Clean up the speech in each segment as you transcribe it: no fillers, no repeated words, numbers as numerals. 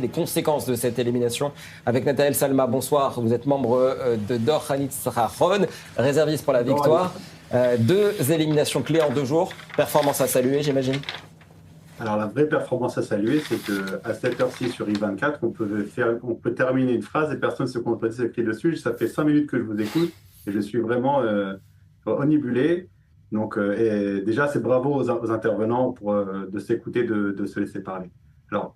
les conséquences de cette élimination avec Nathanaël Salma. Bonsoir, vous êtes membre de Dor Hanitzrachon, réserviste pour la victoire. Deux éliminations clés en 2 jours. Performance à saluer, j'imagine. Alors la vraie performance à saluer, c'est qu'à cette heure-ci sur I24, on peut terminer une phrase et personne ne se contredit ce qui est dessus. Ça fait 5 minutes que je vous écoute et je suis vraiment omnibulé. Donc et déjà, c'est bravo aux intervenants de s'écouter, de se laisser parler. Alors,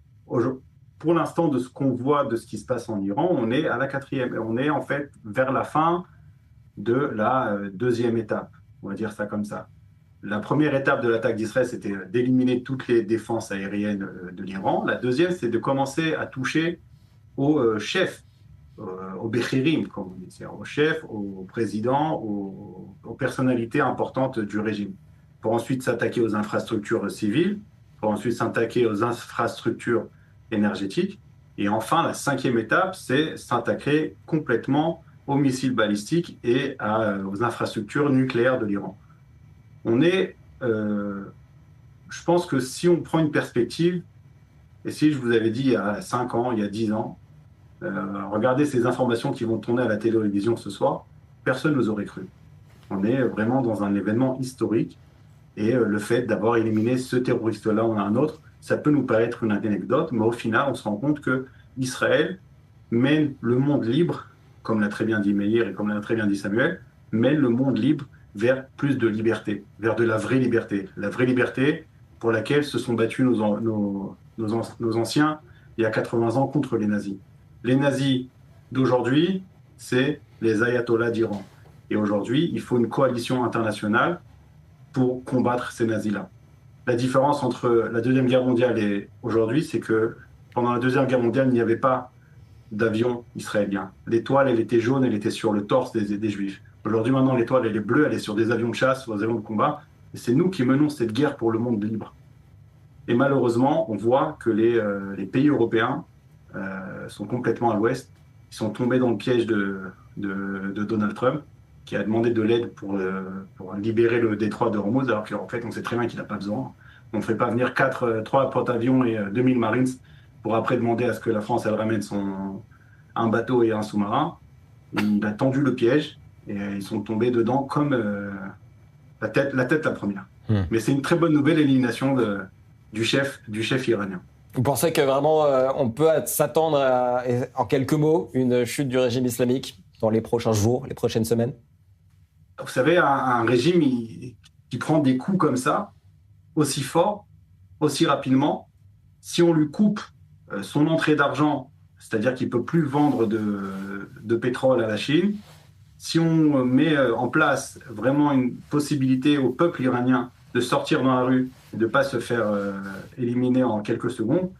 pour l'instant, de ce qu'on voit de ce qui se passe en Iran, on est à la 4e. On est en fait vers la fin de la 2e étape. On va dire ça comme ça. La première étape de l'attaque d'Israël, c'était d'éliminer toutes les défenses aériennes de l'Iran. La deuxième, c'est de commencer à toucher aux chefs, aux Bechirim, comme on dit, c'est-à-dire aux chefs, aux présidents, aux personnalités importantes du régime. Pour ensuite s'attaquer aux infrastructures civiles, pour ensuite s'attaquer aux infrastructures énergétiques. Et enfin, la 5e étape, c'est s'attaquer complètement aux missiles balistiques et aux infrastructures nucléaires de l'Iran. Je pense que si on prend une perspective, et si je vous avais dit il y a 5 ans, il y a 10 ans, regardez ces informations qui vont tourner à la télévision ce soir, personne ne nous aurait cru. On est vraiment dans un événement historique, et le fait d'avoir éliminé ce terroriste-là ou un autre, ça peut nous paraître une anecdote, mais au final, on se rend compte que Israël mène le monde libre, comme l'a très bien dit Meir et comme l'a très bien dit Samuel, mène le monde libre vers plus de liberté, vers de la vraie liberté. La vraie liberté pour laquelle se sont battus nos anciens il y a 80 ans contre les nazis. Les nazis d'aujourd'hui, c'est les ayatollahs d'Iran. Et aujourd'hui, il faut une coalition internationale pour combattre ces nazis-là. La différence entre la Deuxième Guerre mondiale et aujourd'hui, c'est que pendant la Deuxième Guerre mondiale, il n'y avait pas d'avion israélien. L'étoile, elle était jaune, elle était sur le torse des Juifs. Aujourd'hui, maintenant, l'étoile, elle est bleue, elle est sur des avions de chasse, sur des avions de combat. Et c'est nous qui menons cette guerre pour le monde libre. Et malheureusement, on voit que les pays européens sont complètement à l'ouest. Ils sont tombés dans le piège de Donald Trump, qui a demandé de l'aide pour libérer le détroit de Hormuz, alors qu'en fait, on sait très bien qu'il n'a pas besoin. On ne fait pas venir 3 porte-avions et 2000 Marines pour après demander à ce que la France, elle ramène un bateau et un sous-marin. Il a tendu le piège et ils sont tombés dedans comme la tête la première. Mais c'est une très bonne nouvelle, l'élimination du chef iranien. Vous pensez que vraiment on peut s'attendre à, en quelques mots, une chute du régime islamique dans les prochains jours, les prochaines semaines? Vous savez, un régime qui prend des coups comme ça, aussi fort, aussi rapidement, si on lui coupe son entrée d'argent, c'est-à-dire qu'il ne peut plus vendre de pétrole à la Chine, si on met en place vraiment une possibilité au peuple iranien de sortir dans la rue et de ne pas se faire éliminer en quelques secondes,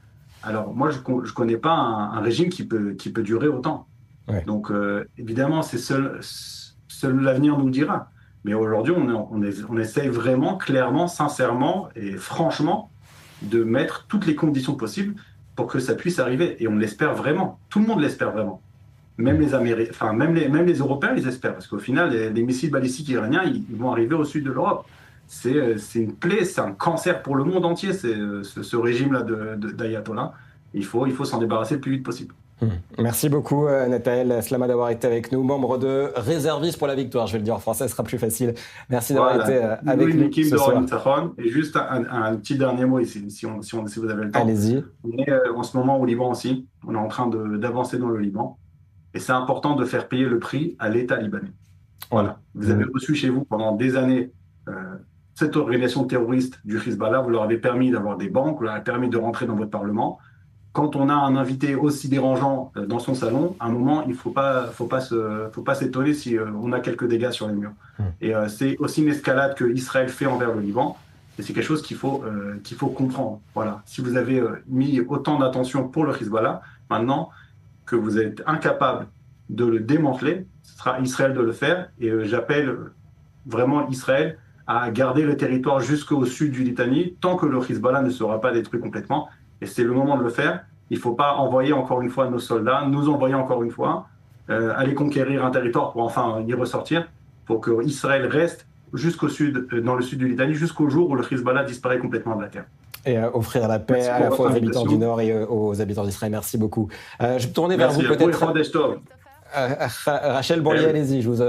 alors moi, je ne connais pas un régime qui peut durer autant. Ouais. Donc, évidemment, c'est seul l'avenir nous le dira. Mais aujourd'hui, on essaye vraiment, clairement, sincèrement et franchement de mettre toutes les conditions possibles pour que ça puisse arriver. Et on l'espère vraiment. Tout le monde l'espère vraiment. Même les Américains, enfin, même les Européens les espèrent. Parce qu'au final, les missiles balistiques iraniens, ils vont arriver au sud de l'Europe. C'est une plaie, c'est un cancer pour le monde entier, ce régime-là d'ayatollah. Il faut s'en débarrasser le plus vite possible. Merci beaucoup Nathanaël Salma d'avoir été avec nous, membre de réserviste pour la victoire, je vais le dire en français, ce sera plus facile. Merci d'avoir été avec nous ce soir. Et juste un petit dernier mot ici, si vous avez le temps. Allez-y. On est en ce moment au Liban aussi, on est en train d'avancer dans le Liban, et c'est important de faire payer le prix à l'État libanais. Voilà. Vous avez reçu chez vous pendant des années cette organisation terroriste du Hezbollah, vous leur avez permis d'avoir des banques, vous leur avez permis de rentrer dans votre parlement. Quand on a un invité aussi dérangeant dans son salon, à un moment, il ne faut pas s'étonner si on a quelques dégâts sur les murs. Et c'est aussi une escalade que Israël fait envers le Liban. Et c'est quelque chose qu'il faut comprendre. Voilà. Si vous avez mis autant d'attention pour le Hezbollah, maintenant que vous êtes incapable de le démanteler, ce sera Israël de le faire. Et j'appelle vraiment Israël à garder le territoire jusqu'au sud du Litanie, tant que le Hezbollah ne sera pas détruit complètement. Et c'est le moment de le faire. Il ne faut pas envoyer encore une fois nos soldats, nous envoyer encore une fois, aller conquérir un territoire pour enfin y ressortir. Il faut qu'Israël reste jusqu'au sud, dans le sud du Litanie, jusqu'au jour où le Hezbollah disparaît complètement de la terre. Et offrir la paix à la fois aux habitants du Nord et aux habitants d'Israël. Merci beaucoup. Je vais me tourner vers vous peut-être. Rachel Bourlier, allez-y, je vous